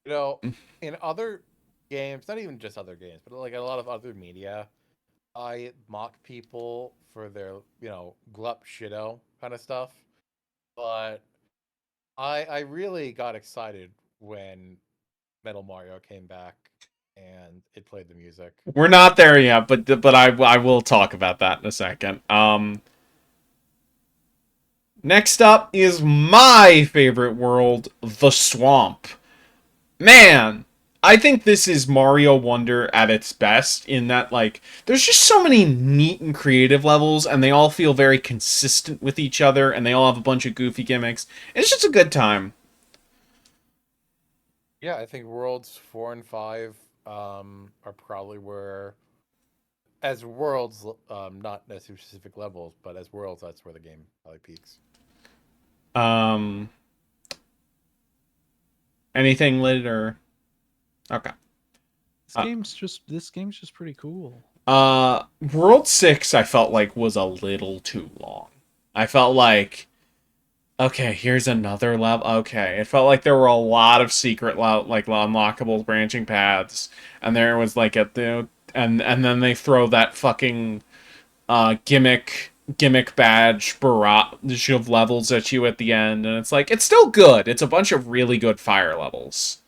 You know, in other games, not even just other games, but like a lot of other media, I mock people for their, glup shido kind of stuff. But I really got excited when Metal Mario came back and it played the music. we're not there yet, but I will talk about that in a second. Next up is my favorite world, the swamp. Man, I think this is Mario Wonder at its best in that, like, there's just so many neat and creative levels, and they all feel very consistent with each other, and they all have a bunch of goofy gimmicks. It's just a good time. Yeah, I think Worlds 4 and 5 are probably where, as worlds, not necessarily specific levels, but as worlds, that's where the game probably peaks. Um, anything lit or okay. Uh, This game's just pretty cool. World 6 I felt like was a little too long. I felt like okay, here's another level. Okay, it felt like there were a lot of secret like unlockable branching paths, and there was like at the and then they throw that fucking gimmick badge barrage of levels at you at the end, and it's like it's still good. It's a bunch of really good fire levels.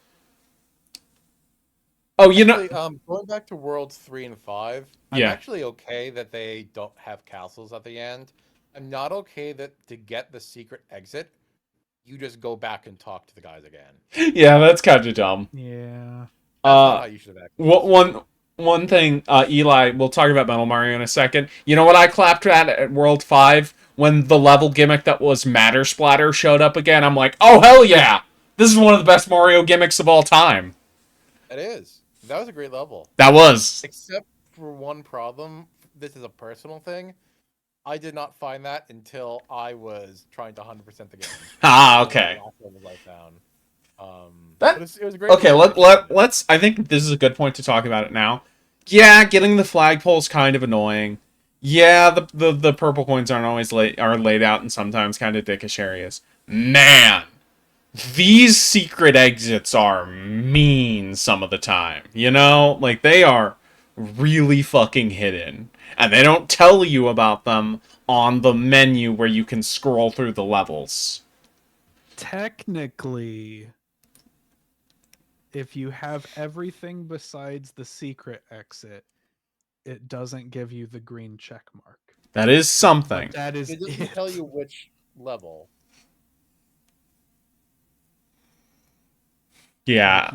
Oh, you know, Actually, going back to Worlds 3 and 5, I'm yeah. actually okay that they don't have castles at the end. I'm not okay that to get the secret exit, you just go back and talk to the guys again. Yeah, that's kind of dumb. Yeah. That's not Uh, how you should have actually What used it. one thing, Eli, we'll talk about Metal Mario in a second. You know what I clapped at World 5? When the level gimmick that was Matter Splatter showed up again, I'm like, oh, hell yeah! This is one of the best Mario gimmicks of all time. It is. That was a great level. That was. Except for one problem. This is a personal thing. I did not find that until I was trying to 100% the game. Ah, One of the okay. last levels I found. That, It was a great okay, level. let's, I think this is a good point to talk about it now. Yeah, getting the flagpole is kind of annoying. Yeah, the purple coins aren't always are laid out in sometimes kind of dickish areas. Man, these secret exits are mean some of the time, you know? Like, they are really fucking hidden. And they don't tell you about them on the menu where you can scroll through the levels. Technically, if you have everything besides the secret exit, it doesn't give you the green check mark. That is something. But that is It doesn't tell you which level. Yeah.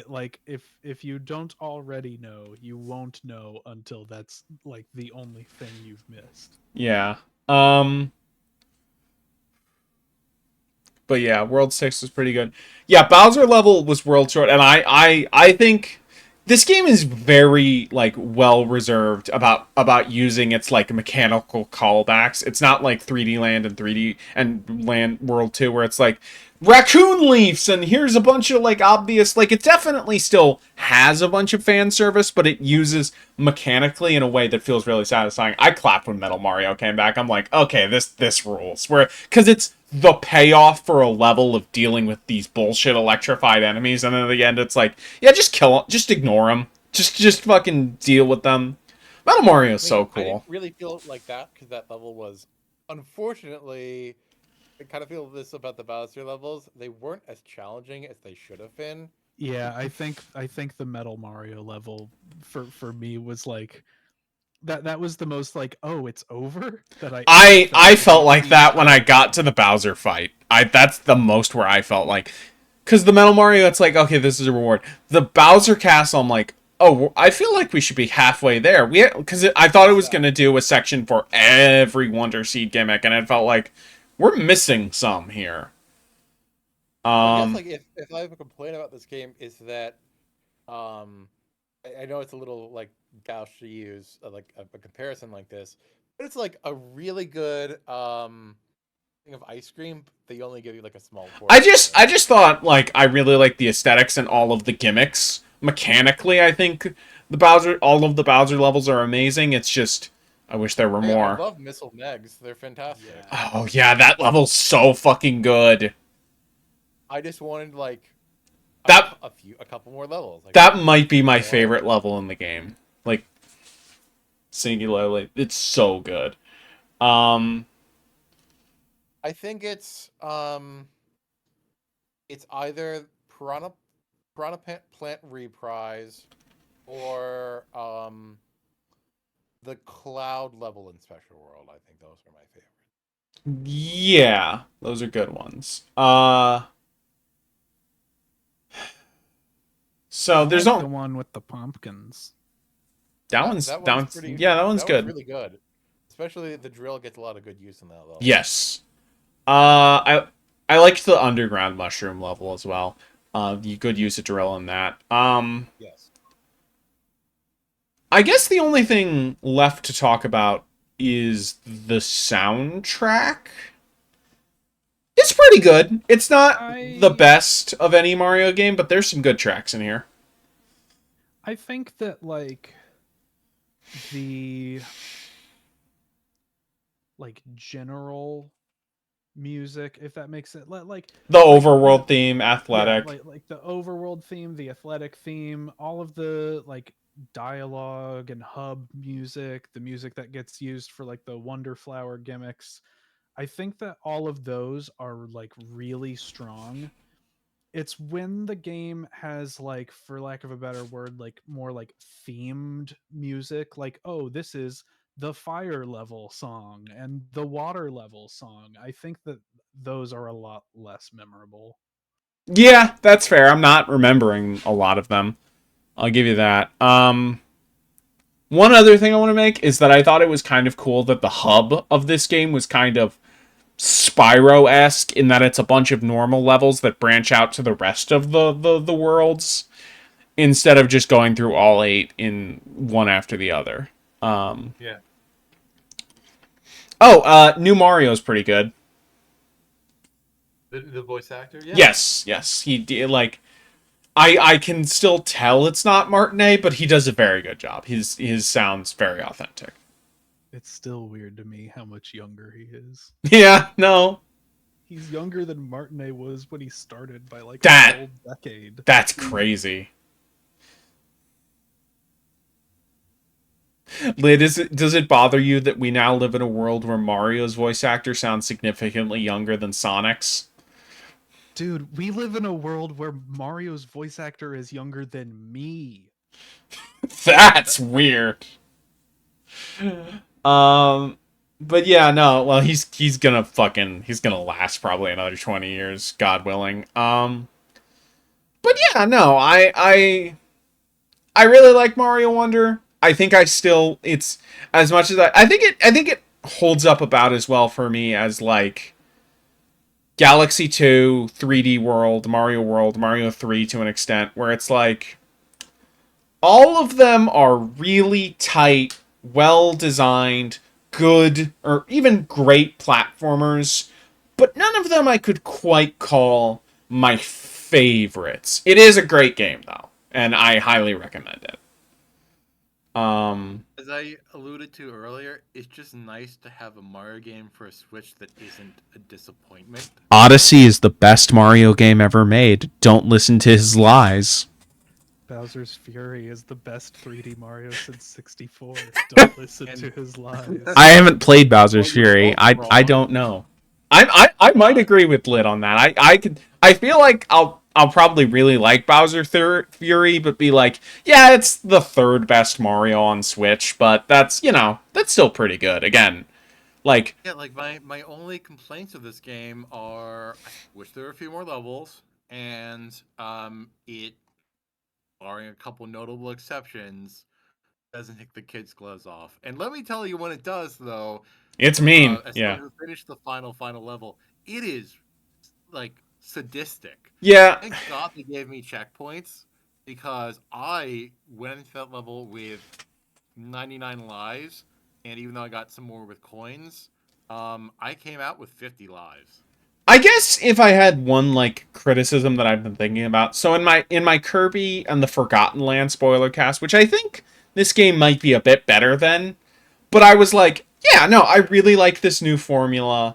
Like if you don't already know, you won't know until that's like the only thing you've missed. Yeah. But yeah, World 6 was pretty good. Yeah, Bowser level was World Short, and I think this game is very like well reserved about using its like mechanical callbacks. It's not like 3D Land and 3D and Land World 2 where it's like raccoon leaves and here's a bunch of like obvious like it definitely still has a bunch of fan service, but it uses mechanically in a way that feels really satisfying. I clapped when Metal Mario came back. I'm like, okay, this rules. Where because it's the payoff for a level of dealing with these bullshit electrified enemies, and then at the end it's like, yeah, just kill them, just ignore them, just fucking deal with them. Metal Mario is so I didn't cool. really feel like that because that level was, unfortunately, I kind of feel this about the Bowser levels. They weren't as challenging as they should have been. Yeah, I think the Metal Mario level for me was like that was the most like, oh, it's over that I felt I like felt like each that when I time. got to the Bowser fight. I that's the most where I felt like, because the Metal Mario, it's like, okay, this is a reward. The Bowser Castle, I'm like, oh, I feel like we should be halfway there. Because I thought it was gonna do a section for every Wonder Seed gimmick, and it felt like we're missing some here. I guess Um, like if I have a complaint about this game is that um I know it's a little like gauche to use like a comparison like this, but it's like a really good thing of ice cream. They only give you like a small portion of it. I just thought like I really like the aesthetics and all of the gimmicks. Mechanically, I think all of the Bowser levels are amazing. It's just I wish there were I more. love missile megs. They're fantastic. Yeah. Oh yeah, that level's so fucking good. I just wanted like That a couple more levels. Like that might be my that's all I favorite wanted. level in the game. Like singularly, it's so good. I think it's either Plant Reprise or the Cloud level in Special World. I think those are my favorite. Yeah, those are good ones. So I there's like the no one with the pumpkins. that one's pretty. yeah, that one's That one's good. really good. Especially the drill gets a lot of good use in that level. Yes. I liked the underground mushroom level as well. You could use a drill in that. Yes. I guess the only thing left to talk about is the soundtrack. It's pretty good. It's not the I best of any Mario game, but there's some good tracks in here. I think that like the general music, if that makes it The like overworld theme, yeah, athletic. like the overworld theme, the athletic theme, all of the like dialogue and hub music, the music that gets used for like the wonder flower gimmicks. I think that all of those are like really strong. It's when the game has, like, for lack of a better word, like more like themed music, like, oh, this is the fire level song and the water level song. I think that those are a lot less memorable. Yeah, that's fair. I'm not remembering a lot of them. I'll give you that. One other thing I want to make is that I thought it was kind of cool that the hub of this game was kind of Spyro-esque in that it's a bunch of normal levels that branch out to the rest of the worlds instead of just going through all 8 in one after the other. Yeah. New Mario's pretty good. The voice actor. Yeah. Yes, he did. Like, I can still tell it's not Martinet, but he does a very good job. His sounds very authentic. It's still weird to me how much younger he is. Yeah, no, He's younger than Martinet was when he started by like That- a whole decade. that's crazy. Lid, does it bother you that we now live in a world where Mario's voice actor sounds significantly younger than Sonic's? Dude, we live in a world where Mario's voice actor is younger than me. That's weird. But yeah, no. Well, he's gonna last probably another 20 years, God willing. But yeah, no. I really like Mario Wonder. I think I still it's as much as I think it holds up about as well for me as like Galaxy 2, 3D World, Mario 3 to an extent, where it's like all of them are really tight, well designed, good, or even great platformers, but none of them I could quite call my favorites. It is a great game though, and I highly recommend it. As I alluded to earlier, it's just nice to have a Mario game for a Switch that isn't a disappointment. Odyssey is the best Mario game ever made. Don't listen to his lies. Bowser's Fury is the best 3D Mario since 64. Don't listen to his lies. I haven't played Bowser's Well, you're Fury. both I wrong. don't know. I might agree with Lid on that. I feel like I'll probably really like Fury, but be like, yeah, it's the third best Mario on Switch, but that's that's still pretty good. Again, like Yeah, like my only complaints of this game are I wish there were a few more levels, and it, barring a couple notable exceptions, doesn't take the kids' gloves off. And let me tell you, when it does, though, it's mean. as Yeah. someone who finished the final level, it is like sadistic. Yeah. Thank God they gave me checkpoints because I went into that level with 99 lives, and even though I got some more with coins, I came out with 50 lives. I guess if I had one like criticism that I've been thinking about, so in my Kirby and the Forgotten Land spoiler cast, which I think this game might be a bit better than, but I was like, yeah, no, I really like this new formula.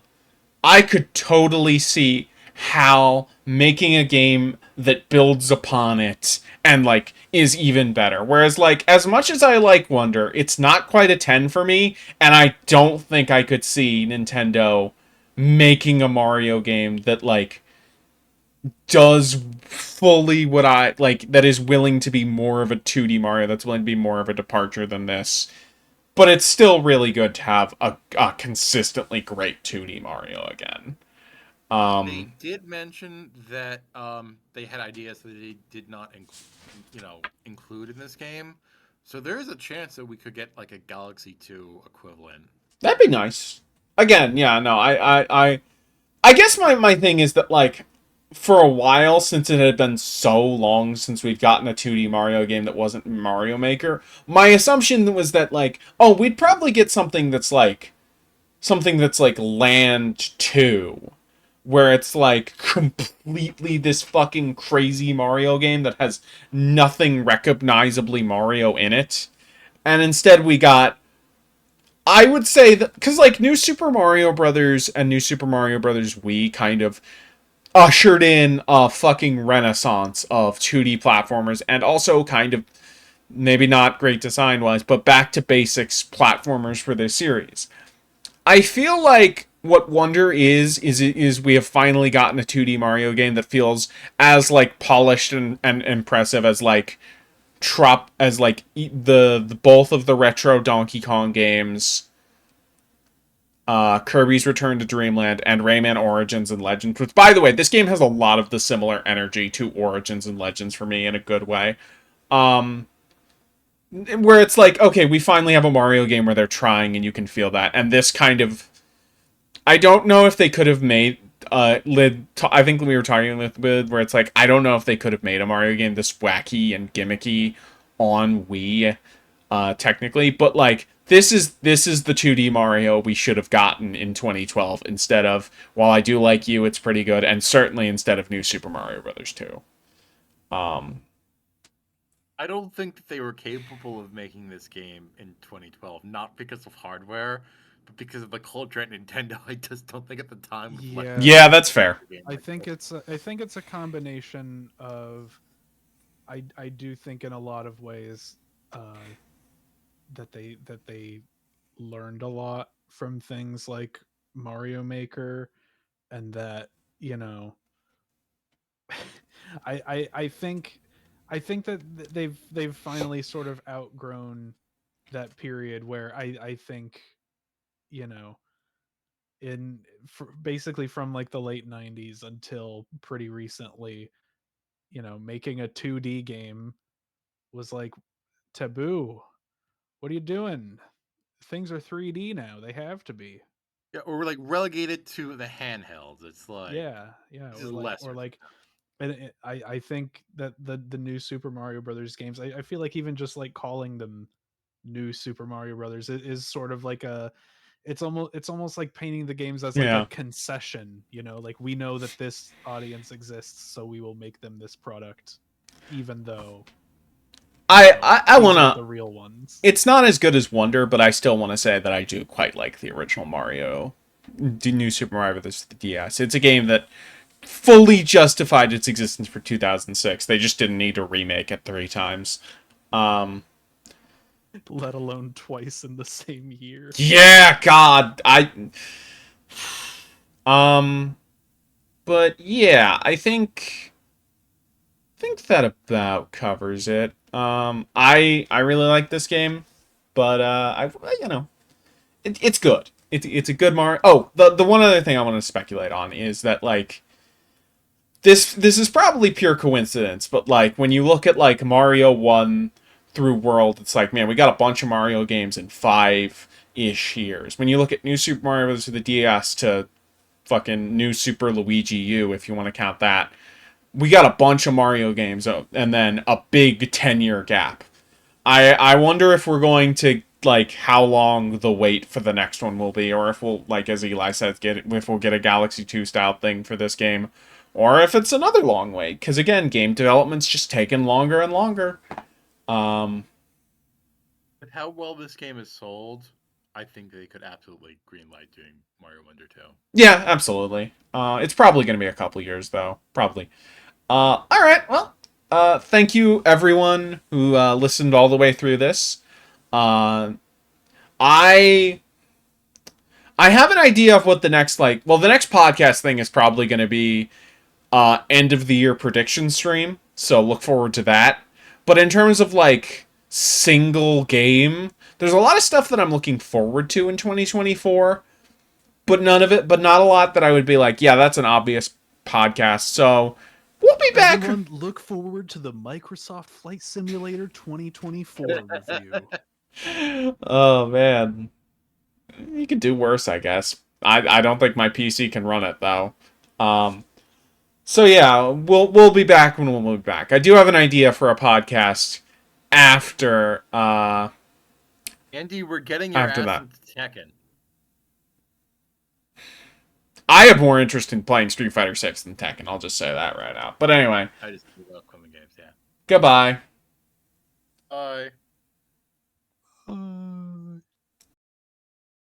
I could totally see how making a game that builds upon it and like is even better. Whereas like as much as I like Wonder, it's not quite a 10 for me, and I don't think I could see Nintendo making a Mario game that like does fully what I like, that is willing to be more of a 2D Mario, that's willing to be more of a departure than this. But it's still really good to have a consistently great 2D Mario again. They did mention that they had ideas that they did not, include in this game. So there is a chance that we could get like a Galaxy 2 equivalent. That'd be nice. Again, yeah, no, I guess my thing is that, like, for a while, since it had been so long since we've gotten a 2D Mario game that wasn't Mario Maker, my assumption was that, like, oh, we'd probably get something that's like Land 2, where it's like completely this fucking crazy Mario game that has nothing recognizably Mario in it. And instead we got, I would say that, because like New Super Mario Brothers and New Super Mario Brothers Wii kind of ushered in a fucking renaissance of 2D platformers, and also kind of, maybe not great design wise, but back to basics platformers for this series. I feel like what Wonder is we have finally gotten a 2D Mario game that feels as like polished and impressive as like the both of the retro Donkey Kong games, Kirby's Return to Dreamland, and Rayman Origins and Legends. Which, by the way, this game has a lot of the similar energy to Origins and Legends for me in a good way. Where it's like, okay, we finally have a Mario game where they're trying and you can feel that. And this kind of, I don't know if they could have made I think we were talking with where it's like, I don't know if they could have made a Mario game this wacky and gimmicky on Wii, technically, but like this is the 2D Mario we should have gotten in 2012 instead of, while I do like you, it's pretty good, and certainly instead of New Super Mario Brothers 2. I don't think that they were capable of making this game in 2012, not because of hardware, but because of the culture at Nintendo. I just don't think at the time. Yeah, that's fair. I think it's a combination of, I do think in a lot of ways that they learned a lot from things like Mario Maker, and that, you know, I think that they've finally sort of outgrown that period where I think, you know, basically from like the late 90s until pretty recently, you know, making a 2D game was like taboo. What are you doing? Things are 3D now. They have to be. Yeah, or we're like relegated to the handhelds. It's like, Yeah, this is lesser. or like, and I think that the new Super Mario Brothers games, I feel like even just like calling them new Super Mario Brothers is sort of like a, it's almost like painting the games as like Yeah. a concession, you know, like we know that this audience exists, so we will make them this product, even though I these aren't the wanna. real ones. It's not as good as Wonder, but I still want to say that I do quite like the original Mario, the New Super Mario Bros. The DS. It's a game that fully justified its existence for 2006. They just didn't need to remake it 3 times. Um, Let alone twice in the same year. yeah, God, um, but yeah, I think that about covers it. I really like this game, but I you know, it's good. It's a good Mario. Oh, the one other thing I want to speculate on is that, like, this is probably pure coincidence, but like when you look at like Mario 1 through World, it's like, man, we got a bunch of Mario games in 5-ish years. When you look at New Super Mario Bros. To the DS to fucking New Super Luigi U, if you want to count that, we got a bunch of Mario games, and then a big 10-year gap. I wonder if we're going to, like, how long the wait for the next one will be, or if we'll, like, as Eli said, if we'll get a Galaxy 2 style thing for this game, or if it's another long wait, because again, game development's just taking longer and longer. But how well this game is sold, I think they could absolutely greenlight doing Mario Wonder 2. Yeah, absolutely. It's probably going to be a couple years though, probably. All right, well, thank you everyone who listened all the way through this. Uh, I I have an idea of what the next, like, well, the next podcast thing is probably going to be end of the year prediction stream, so look forward to that. But in terms of like single game, there's a lot of stuff that I'm looking forward to in 2024. but not a lot that I would be like, yeah, that's an obvious podcast. So we'll be back. Everyone, look forward to the Microsoft Flight Simulator 2024 review. Oh man, you could do worse, I guess. I don't think my PC can run it though. So yeah, we'll be back when we'll be back. I do have an idea for a podcast after Andy, we're getting your After ass that. into Tekken. I have more interest in playing Street Fighter 6 than Tekken. I'll just say that right now. But anyway, I just love upcoming games. Yeah. goodbye. Bye.